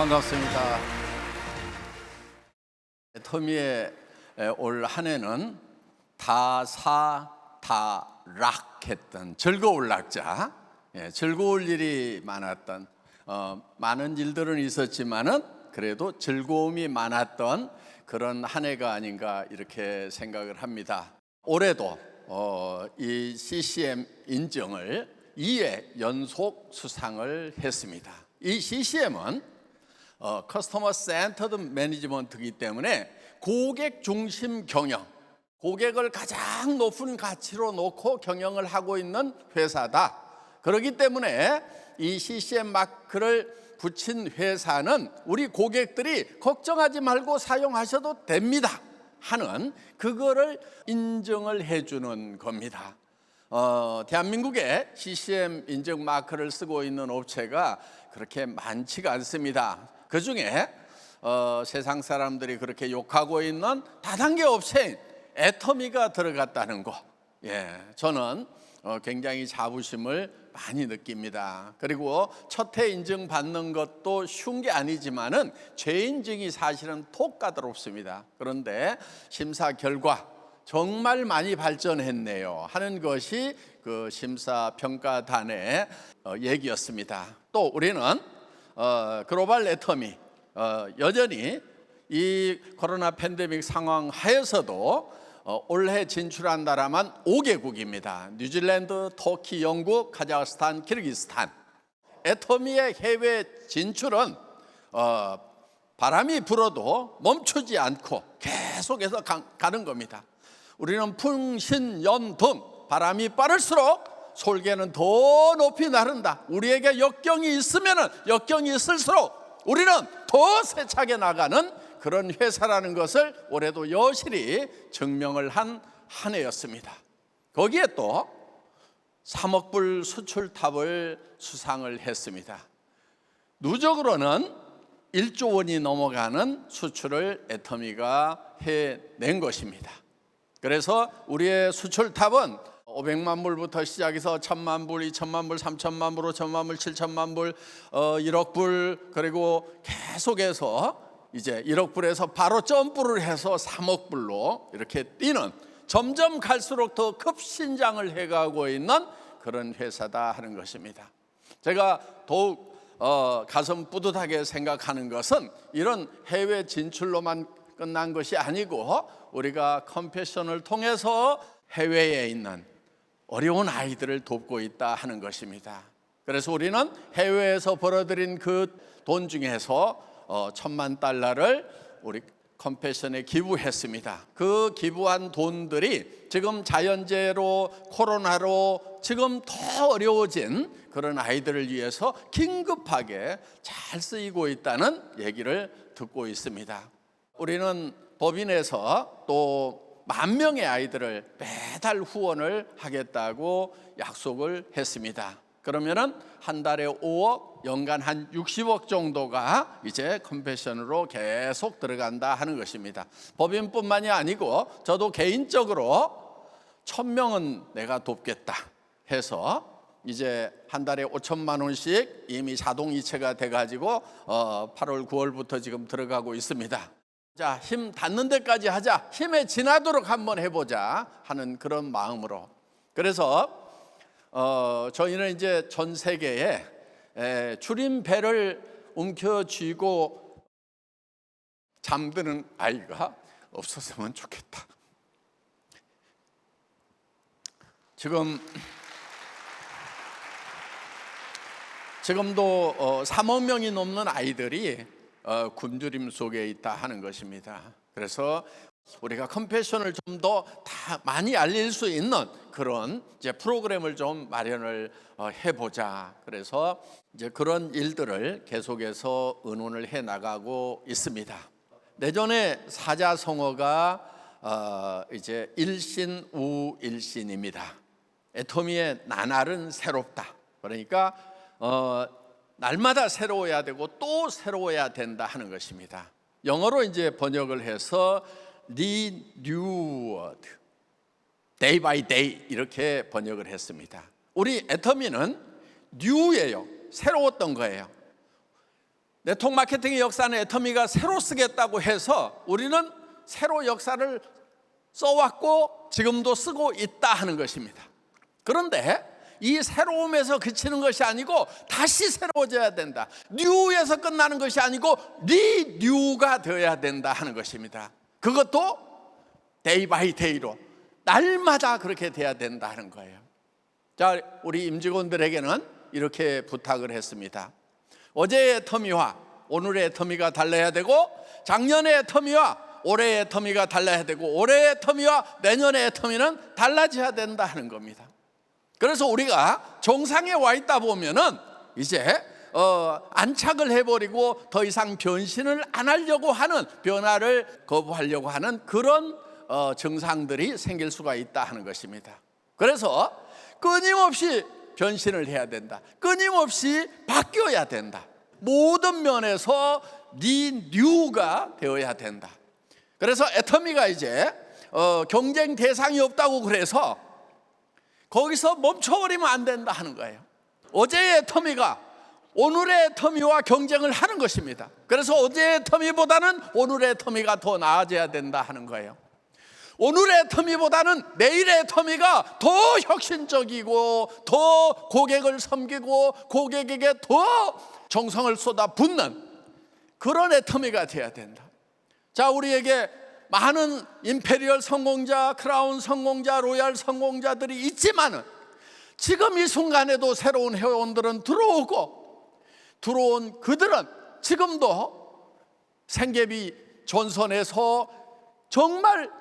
반갑습니다. 애터미의 올 한 해는 다락했던 즐거울 낙자, 즐거울 일이 많았던, 많은 일들은 있었지만은 그래도 즐거움이 많았던 그런 한 해가 아닌가 이렇게 생각을 합니다. 올해도 이 CCM 인증을 2회 연속 수상을 했습니다. 이 CCM은 커스터머 센터드 매니지먼트이기 때문에 고객 중심 경영, 고객을 가장 높은 가치로 놓고 경영을 하고 있는 회사다. 그렇기 때문에 이 CCM 마크를 붙인 회사는 우리 고객들이 걱정하지 말고 사용하셔도 됩니다 하는 그거를 인정을 해주는 겁니다. 대한민국에 CCM 인증 마크를 쓰고 있는 업체가 그렇게 많지가 않습니다. 그 중에 세상 사람들이 그렇게 욕하고 있는 다단계 업체인 애터미가 들어갔다는 거, 저는 굉장히 자부심을 많이 느낍니다. 그리고 첫 해 인증 받는 것도 쉬운 게 아니지만은 재인증이 사실은 톡 까다롭습니다. 그런데 심사 결과 정말 많이 발전했네요 하는 것이 그 심사평가단의 얘기였습니다. 또 우리는 글로벌 애터미, 여전히 이 코로나 팬데믹 상황 하에서도 올해 진출한 나라만 5개국입니다. 뉴질랜드, 터키, 영국, 카자흐스탄, 키르기스탄. 애터미의 해외 진출은 바람이 불어도 멈추지 않고 계속해서 가는 겁니다. 우리는 풍신연등, 바람이 빠를수록 솔개는 더 높이 나른다. 우리에게 역경이 있으면 역경이 있을수록 우리는 더 세차게 나가는 그런 회사라는 것을 올해도 여실히 증명을 한 해였습니다. 거기에 또 3억 불 수출탑을 수상을 했습니다. 누적으로는 1조 원이 넘어가는 수출을 애터미가 해낸 것입니다. 그래서 우리의 수출탑은 500만 불부터 시작해서 1000만 불, 2000만 불, 3000만 불, 5000만 불, 7000만 불, 1억 불, 그리고 계속해서 이제 1억 불에서 바로 점프를 해서 3억 불로 이렇게 뛰는, 점점 갈수록 더 급신장을 해가고 있는 그런 회사다 하는 것입니다. 제가 더욱 가슴 뿌듯하게 생각하는 것은 이런 해외 진출로만 끝난 것이 아니고 우리가 컴패션을 통해서 해외에 있는 어려운 아이들을 돕고 있다 하는 것입니다. 그래서 우리는 해외에서 벌어들인 그 돈 중에서 $10,000,000를 우리 컴패션에 기부했습니다. 그 기부한 돈들이 지금 자연재해로, 코로나로 지금 더 어려워진 그런 아이들을 위해서 긴급하게 잘 쓰이고 있다는 얘기를 듣고 있습니다. 우리는 법인에서 또 10,000명의 아이들을 매달 후원을 하겠다고 약속을 했습니다. 그러면은 한 달에 5억, 연간 한 60억 정도가 이제 컴패션으로 계속 들어간다 하는 것입니다. 법인뿐만이 아니고 저도 개인적으로 1000명은 내가 돕겠다 해서 이제 한 달에 5천만 원씩 이미 자동이체가 돼가지고 8월, 9월부터 지금 들어가고 있습니다. 자, 힘 닿는 데까지 하자, 힘에 지나도록 한번 해보자 하는 그런 마음으로. 그래서 저희는 이제 전 세계에 줄임배를 움켜쥐고 잠드는 아이가 없었으면 좋겠다. 지금도 3억 명이 넘는 아이들이 굶주림 속에 있다 하는 것입니다. 그래서 우리가 컴패션을 좀 더 많이 알릴 수 있는 그런 이제 프로그램을 좀 마련을 해보자. 그래서 이제 그런 일들을 계속해서 의논을 해 나가고 있습니다. 내년에 사자성어가 이제 일신우일신입니다. 애터미의 나날은 새롭다. 그러니까 날마다 새로워야 되고 또 새로워야 된다 하는 것입니다. 영어로 이제 번역을 해서 renewed, day by day 이렇게 번역을 했습니다. 우리 애터미는 new예요. 새로웠던 거예요. 네트워크 마케팅의 역사는 애터미가 새로 쓰겠다고 해서 우리는 새로 역사를 써왔고 지금도 쓰고 있다 하는 것입니다. 그런데 이 새로움에서 그치는 것이 아니고 다시 새로워져야 된다. 뉴에서 끝나는 것이 아니고 리뉴가 되어야 된다 하는 것입니다. 그것도 데이 바이 데이로 날마다 그렇게 돼야 된다 하는 거예요. 자, 우리 임직원들에게는 이렇게 부탁을 했습니다. 어제의 터미와 오늘의 터미가 달라야 되고, 작년의 터미와 올해의 터미가 달라야 되고, 올해의 터미와 내년의 터미는 달라져야 된다 하는 겁니다. 그래서 우리가 정상에 와 있다 보면은 이제 안착을 해버리고 더 이상 변신을 안 하려고 하는, 변화를 거부하려고 하는 그런 증상들이 생길 수가 있다 하는 것입니다. 그래서 끊임없이 변신을 해야 된다. 끊임없이 바뀌어야 된다. 모든 면에서 리뉴가 되어야 된다. 그래서 애터미가 이제 경쟁 대상이 없다고 그래서 거기서 멈춰버리면 안 된다 하는 거예요. 어제의 터미가 오늘의 터미와 경쟁을 하는 것입니다. 그래서 어제의 터미보다는 오늘의 터미가 더 나아져야 된다 하는 거예요. 오늘의 터미보다는 내일의 터미가 더 혁신적이고 더 고객을 섬기고 고객에게 더 정성을 쏟아붓는 그런 애터미가 돼야 된다. 자, 우리에게 많은 임페리얼 성공자, 크라운 성공자, 로얄 성공자들이 있지만은 지금 이 순간에도 새로운 회원들은 들어온 그들은 지금도 생계비 전선에서 정말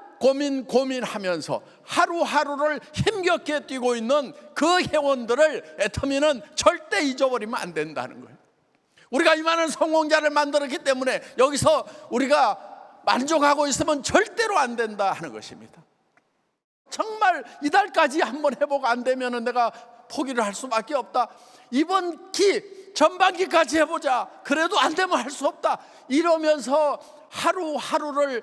고민하면서 하루하루를 힘겹게 뛰고 있는 그 회원들을 애터미는 절대 잊어버리면 안 된다는 거예요. 우리가 이만한 성공자를 만들었기 때문에 여기서 우리가 만족하고 있으면 절대로 안 된다 하는 것입니다. 정말 이달까지 한번 해보고 안 되면 내가 포기를 할 수밖에 없다. 이번 전반기까지 해보자. 그래도 안 되면 할 수 없다. 이러면서 하루하루를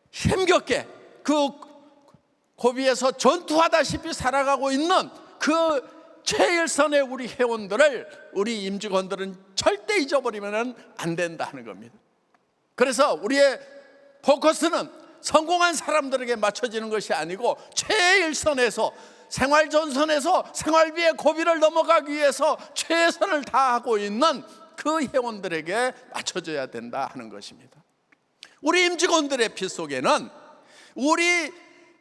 힘겹게 그 고비에서 전투하다시피 살아가고 있는 그 최일선의 우리 회원들을, 우리 임직원들은 절대 잊어버리면 안 된다 하는 겁니다. 그래서 우리의 포커스는 성공한 사람들에게 맞춰지는 것이 아니고 최일선에서, 생활전선에서 생활비의 고비를 넘어가기 위해서 최선을 다하고 있는 그 회원들에게 맞춰져야 된다 하는 것입니다. 우리 임직원들의 피 속에는 우리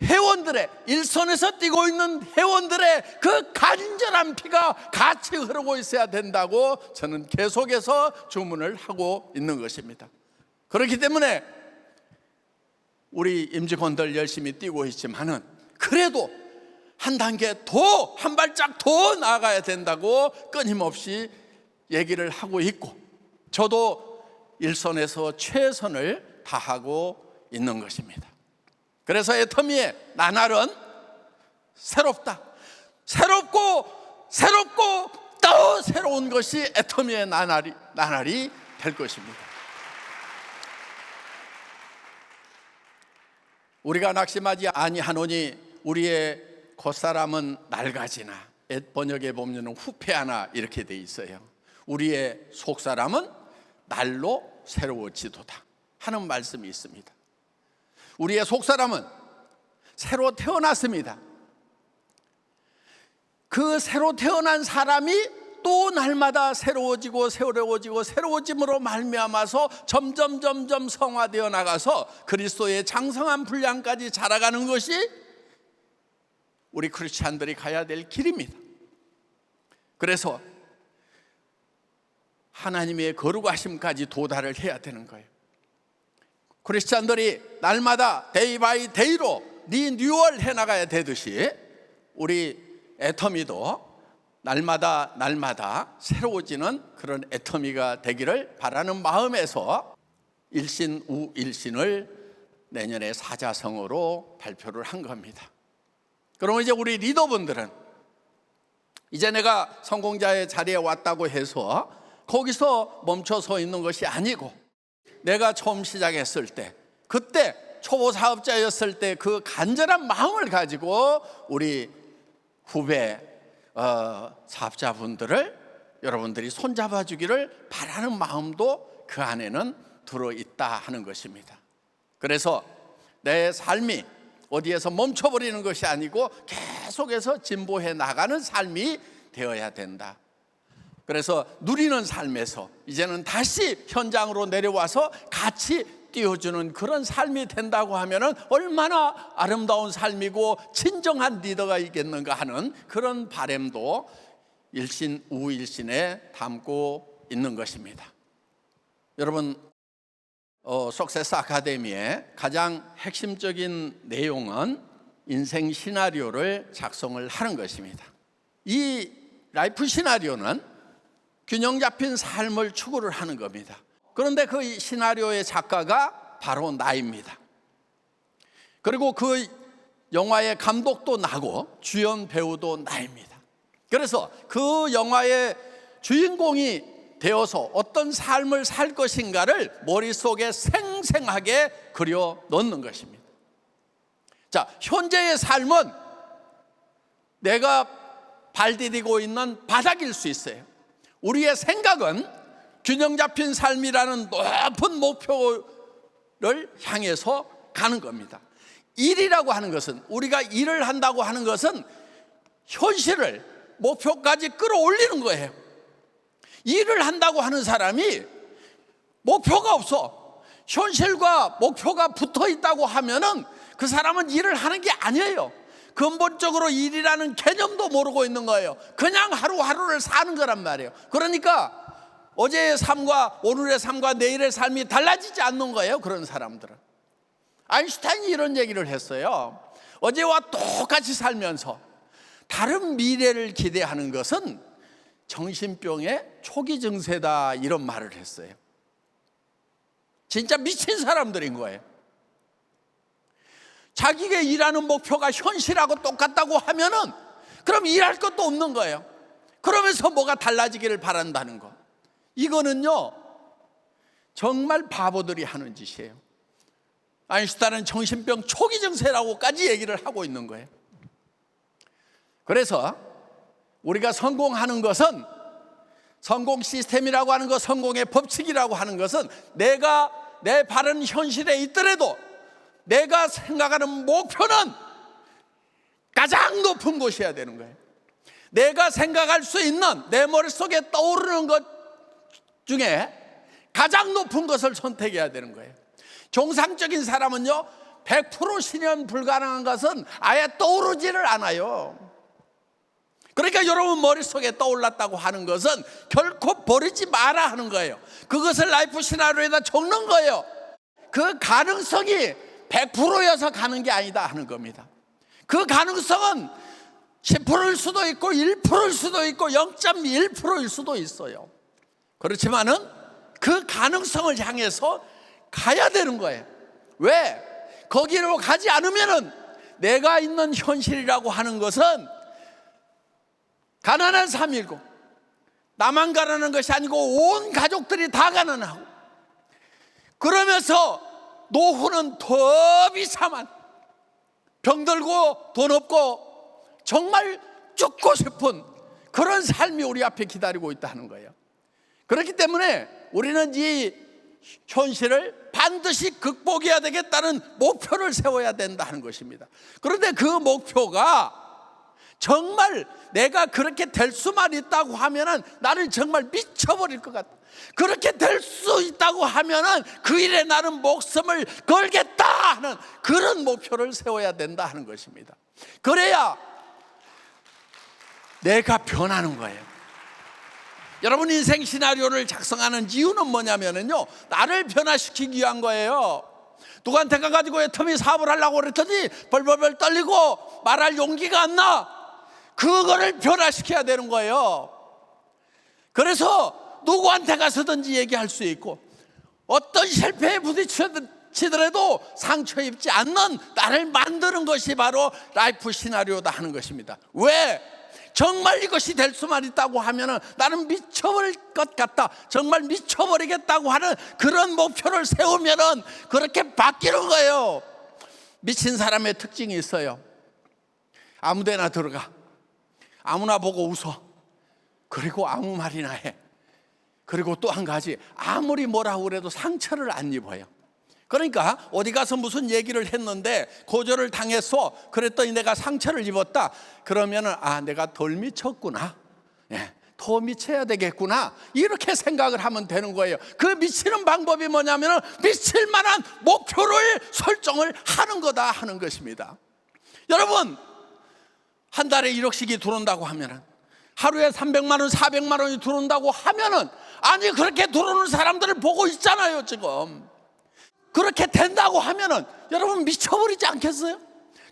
회원들의, 일선에서 뛰고 있는 회원들의 그 간절한 피가 같이 흐르고 있어야 된다고 저는 계속해서 주문을 하고 있는 것입니다. 그렇기 때문에 우리 임직원들 열심히 뛰고 있지만은 그래도 한 단계 더, 한 발짝 더 나아가야 된다고 끊임없이 얘기를 하고 있고, 저도 일선에서 최선을 다하고 있는 것입니다. 그래서 애터미의 나날은 새롭다. 새롭고 또 새로운 것이 애터미의 나날이 될 것입니다. 우리가 낙심하지 아니하노니 우리의 겉사람은 낡아지나, 옛 번역에 보면 후패하나 이렇게 돼 있어요. 우리의 속사람은 날로 새로워지도다 하는 말씀이 있습니다. 우리의 속사람은 새로 태어났습니다. 그 새로 태어난 사람이 또 날마다 새로워짐으로 말미암아서 점점 성화되어 나가서 그리스도의 장성한 분량까지 자라가는 것이 우리 크리스찬들이 가야 될 길입니다. 그래서 하나님의 거룩하심까지 도달을 해야 되는 거예요. 크리스찬들이 날마다 데이 바이 데이로 리뉴얼 해나가야 되듯이 우리 애터미도 날마다 새로워지는 그런 애터미가 되기를 바라는 마음에서 일신 우일신을 내년에 사자성어로 발표를 한 겁니다. 그럼 이제 우리 리더분들은 이제 내가 성공자의 자리에 왔다고 해서 거기서 멈춰 서 있는 것이 아니고, 내가 처음 시작했을 때, 그때 초보 사업자였을 때 그 간절한 마음을 가지고 우리 후배 사업자분들을 여러분들이 손잡아 주기를 바라는 마음도 그 안에는 들어있다 하는 것입니다. 그래서 내 삶이 어디에서 멈춰버리는 것이 아니고 계속해서 진보해 나가는 삶이 되어야 된다. 그래서 누리는 삶에서 이제는 다시 현장으로 내려와서 같이 띄워주는 그런 삶이 된다고 하면은 얼마나 아름다운 삶이고 진정한 리더가 있겠는가 하는 그런 바람도 일신 우일신에 담고 있는 것입니다. 여러분, 석세스 아카데미의 가장 핵심적인 내용은 인생 시나리오를 작성을 하는 것입니다. 이 라이프 시나리오는 균형 잡힌 삶을 추구를 하는 겁니다. 그런데 그 시나리오의 작가가 바로 나입니다. 그리고 그 영화의 감독도 나고 주연 배우도 나입니다. 그래서 그 영화의 주인공이 되어서 어떤 삶을 살 것인가를 머릿속에 생생하게 그려 넣는 것입니다. 자, 현재의 삶은 내가 발디디고 있는 바닥일 수 있어요. 우리의 생각은 균형 잡힌 삶이라는 높은 목표를 향해서 가는 겁니다. 일이라고 하는 것은, 우리가 일을 한다고 하는 것은 현실을 목표까지 끌어올리는 거예요. 일을 한다고 하는 사람이 목표가 없어, 현실과 목표가 붙어 있다고 하면은 그 사람은 일을 하는 게 아니에요. 근본적으로 일이라는 개념도 모르고 있는 거예요. 그냥 하루하루를 사는 거란 말이에요. 그러니까 어제의 삶과 오늘의 삶과 내일의 삶이 달라지지 않는 거예요, 그런 사람들은. 아인슈타인이 이런 얘기를 했어요. 어제와 똑같이 살면서 다른 미래를 기대하는 것은 정신병의 초기 증세다, 이런 말을 했어요. 진짜 미친 사람들인 거예요. 자기가 일하는 목표가 현실하고 똑같다고 하면은 그럼 일할 것도 없는 거예요. 그러면서 뭐가 달라지기를 바란다는 거, 이거는요 정말 바보들이 하는 짓이에요. 아인슈타인은 정신병 초기 증세라고까지 얘기를 하고 있는 거예요. 그래서 우리가 성공하는 것은, 성공 시스템이라고 하는 것, 성공의 법칙이라고 하는 것은, 내가 내 바른 현실에 있더라도 내가 생각하는 목표는 가장 높은 곳이어야 되는 거예요. 내가 생각할 수 있는, 내 머릿속에 떠오르는 것 중에 가장 높은 것을 선택해야 되는 거예요. 정상적인 사람은요 100% 실현 불가능한 것은 아예 떠오르지를 않아요. 그러니까 여러분 머릿속에 떠올랐다고 하는 것은 결코 버리지 마라 하는 거예요. 그것을 라이프 시나리오에다 적는 거예요. 그 가능성이 100%여서 가는 게 아니다 하는 겁니다. 그 가능성은 10%일 수도 있고 1%일 수도 있고 0.1%일 수도 있어요. 그렇지만은 그 가능성을 향해서 가야 되는 거예요. 왜? 거기로 가지 않으면은 내가 있는 현실이라고 하는 것은 가난한 삶이고, 나만 가난한 것이 아니고 온 가족들이 다 가난하고, 그러면서 노후는 더 비참한, 병들고 돈 없고 정말 죽고 싶은 그런 삶이 우리 앞에 기다리고 있다는 거예요. 그렇기 때문에 우리는 이 현실을 반드시 극복해야 되겠다는 목표를 세워야 된다는 것입니다. 그런데 그 목표가 정말 내가 그렇게 될 수만 있다고 하면은 나는 정말 미쳐버릴 것 같다. 그렇게 될 수 있다고 하면은 그 일에 나는 목숨을 걸겠다 하는 그런 목표를 세워야 된다 하는 것입니다. 그래야 내가 변하는 거예요. 여러분, 인생 시나리오를 작성하는 이유는 뭐냐면요, 나를 변화시키기 위한 거예요. 누구한테 가가지고 애터미 사업을 하려고 그랬더니 벌벌벌 떨리고 말할 용기가 안 나. 그거를 변화시켜야 되는 거예요. 그래서 누구한테 가서든지 얘기할 수 있고, 어떤 실패에 부딪히더라도 상처 입지 않는 나를 만드는 것이 바로 라이프 시나리오다 하는 것입니다. 왜? 정말 이것이 될 수만 있다고 하면은 나는 미쳐버릴 것 같다, 정말 미쳐버리겠다고 하는 그런 목표를 세우면은 그렇게 바뀌는 거예요. 미친 사람의 특징이 있어요. 아무데나 들어가, 아무나 보고 웃어. 그리고 아무 말이나 해. 그리고 또 한 가지, 아무리 뭐라고 그래도 상처를 안 입어요. 그러니까 어디 가서 무슨 얘기를 했는데 거절을 당했어. 그랬더니 내가 상처를 입었다. 그러면은 내가 덜 미쳤구나. 더 미쳐야 되겠구나. 이렇게 생각을 하면 되는 거예요. 그 미치는 방법이 뭐냐면은 미칠 만한 목표를 설정을 하는 거다 하는 것입니다. 여러분, 한 달에 1억씩이 들어온다고 하면은, 하루에 300만 원, 400만 원이 들어온다고 하면은, 아니 그렇게 들어오는 사람들을 보고 있잖아요 지금. 그렇게 된다고 하면은 여러분 미쳐버리지 않겠어요?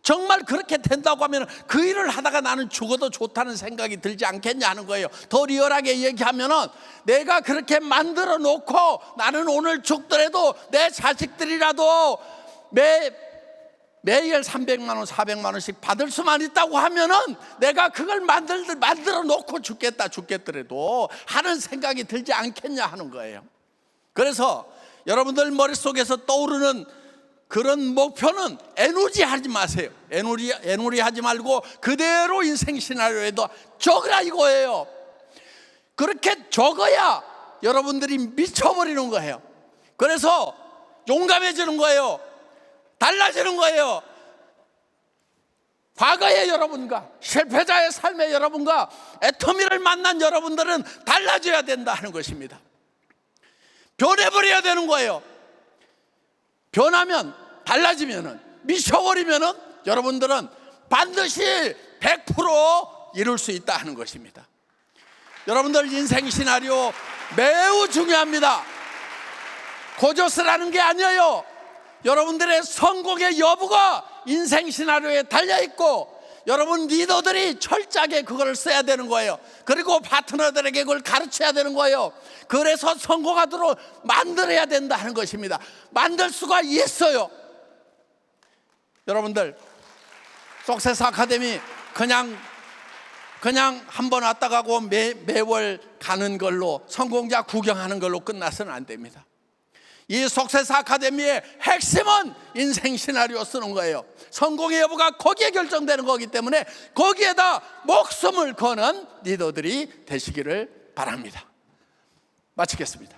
정말 그렇게 된다고 하면 그 일을 하다가 나는 죽어도 좋다는 생각이 들지 않겠냐 하는 거예요. 더 리얼하게 얘기하면은, 내가 그렇게 만들어 놓고 나는 오늘 죽더라도 내 자식들이라도 매일 300만 원, 400만 원씩 받을 수만 있다고 하면은 내가 그걸 만들어 놓고 죽겠더라도 하는 생각이 들지 않겠냐 하는 거예요. 그래서 여러분들 머릿속에서 떠오르는 그런 목표는 에너지 하지 마세요. 에너지 하지 말고 그대로 인생 시나리오에도 적으라 이거예요. 그렇게 적어야 여러분들이 미쳐버리는 거예요. 그래서 용감해지는 거예요. 달라지는 거예요. 과거의 여러분과 실패자의 삶의 여러분과 애터미를 만난 여러분들은 달라져야 된다 하는 것입니다. 변해버려야 되는 거예요. 변하면, 달라지면은, 미쳐버리면은 여러분들은 반드시 100% 이룰 수 있다 하는 것입니다. 여러분들 인생 시나리오 매우 중요합니다. 고조스라는 게 아니에요. 여러분들의 성공의 여부가 인생 시나리오에 달려있고, 여러분 리더들이 철저하게 그걸 써야 되는 거예요. 그리고 파트너들에게 그걸 가르쳐야 되는 거예요. 그래서 성공하도록 만들어야 된다 하는 것입니다. 만들 수가 있어요. 여러분들 석세스 아카데미 그냥 한번 왔다 가고 매월 가는 걸로, 성공자 구경하는 걸로 끝나서는 안 됩니다. 이 석세스 아카데미의 핵심은 인생 시나리오 쓰는 거예요. 성공의 여부가 거기에 결정되는 거기 때문에 거기에다 목숨을 거는 리더들이 되시기를 바랍니다. 마치겠습니다.